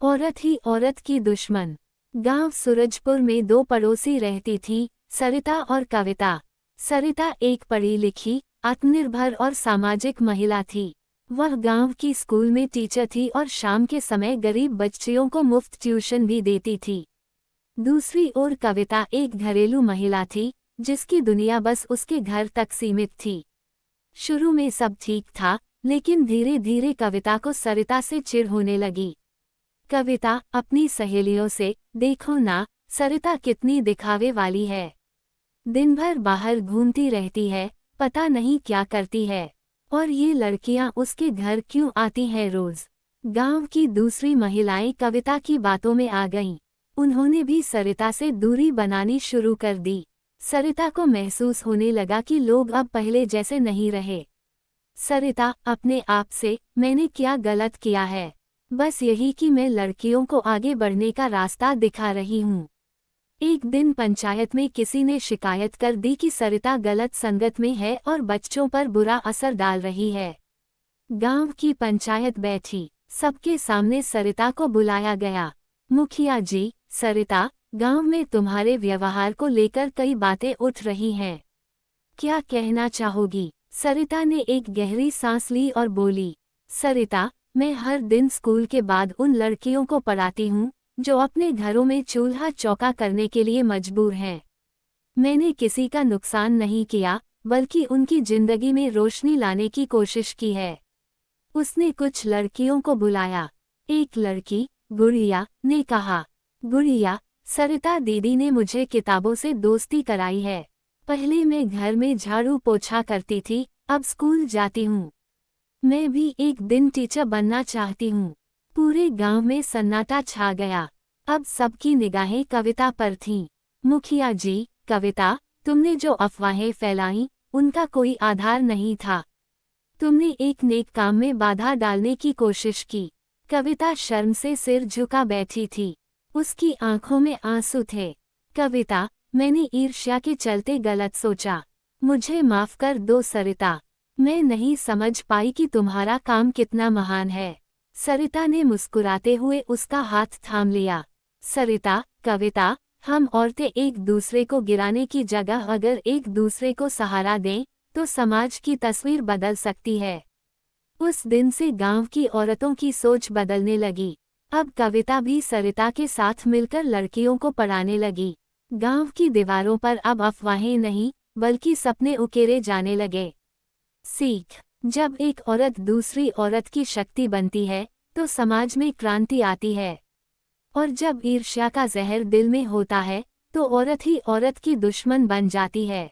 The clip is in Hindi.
औरत ही औरत की दुश्मन। गांव सूरजपुर में दो पड़ोसी रहती थीं, सरिता और कविता। सरिता एक पढ़ी लिखी, आत्मनिर्भर और सामाजिक महिला थी। वह गांव की स्कूल में टीचर थी और शाम के समय गरीब बच्चियों को मुफ्त ट्यूशन भी देती थी। दूसरी ओर कविता एक घरेलू महिला थी, जिसकी दुनिया बस उसके घर तक सीमित थी। शुरू में सब ठीक था, लेकिन धीरे धीरे कविता को सरिता से चिढ़ होने लगी। कविता अपनी सहेलियों से, देखो ना, सरिता कितनी दिखावे वाली है। दिन भर बाहर घूमती रहती है, पता नहीं क्या करती है। और ये लड़कियां उसके घर क्यों आती हैं रोज। गांव की दूसरी महिलाएं कविता की बातों में आ गईं। उन्होंने भी सरिता से दूरी बनानी शुरू कर दी। सरिता को महसूस होने लगा कि लोग अब पहले जैसे नहीं रहे। सरिता अपने आप से, मैंने क्या गलत किया है? बस यही कि मैं लड़कियों को आगे बढ़ने का रास्ता दिखा रही हूँ। एक दिन पंचायत में किसी ने शिकायत कर दी कि सरिता गलत संगत में है और बच्चों पर बुरा असर डाल रही है। गांव की पंचायत बैठी, सबके सामने सरिता को बुलाया गया। मुखिया जी, सरिता, गांव में तुम्हारे व्यवहार को लेकर कई बातें उठ रही हैं। क्या कहना चाहोगी? सरिता ने एक गहरी सांस ली और बोली, सरिता, मैं हर दिन स्कूल के बाद उन लड़कियों को पढ़ाती हूँ जो अपने घरों में चूल्हा चौका करने के लिए मजबूर हैं। मैंने किसी का नुकसान नहीं किया, बल्कि उनकी जिंदगी में रोशनी लाने की कोशिश की है। उसने कुछ लड़कियों को बुलाया। एक लड़की, गुड़िया, ने कहा, गुड़िया, सरिता दीदी ने मुझे किताबों से दोस्ती कराई है। पहले मैं घर में झाड़ू पोछा करती थी, अब स्कूल जाती हूँ। मैं भी एक दिन टीचर बनना चाहती हूँ। पूरे गांव में सन्नाटा छा गया। अब सबकी निगाहें कविता पर थीं। मुखिया जी, कविता, तुमने जो अफवाहें फैलाईं, उनका कोई आधार नहीं था। तुमने एक नेक काम में बाधा डालने की कोशिश की। कविता शर्म से सिर झुका बैठी थी। उसकी आंखों में आंसू थे। कविता, मैंने ईर्ष्या के चलते गलत सोचा। मुझे माफ कर दो सरिता। मैं नहीं समझ पाई कि तुम्हारा काम कितना महान है। सरिता ने मुस्कुराते हुए उसका हाथ थाम लिया। सरिता, कविता, हम औरतें एक दूसरे को गिराने की जगह अगर एक दूसरे को सहारा दें, तो समाज की तस्वीर बदल सकती है। उस दिन से गांव की औरतों की सोच बदलने लगी। अब कविता भी सरिता के साथ मिलकर लड़कियों को पढ़ाने लगी। गांव की दीवारों पर अब अफवाहें नहीं, बल्कि सपने उकेरे जाने लगे। सीख, जब एक औरत दूसरी औरत की शक्ति बनती है, तो समाज में क्रांति आती है। और जब ईर्ष्या का जहर दिल में होता है, तो औरत ही औरत की दुश्मन बन जाती है।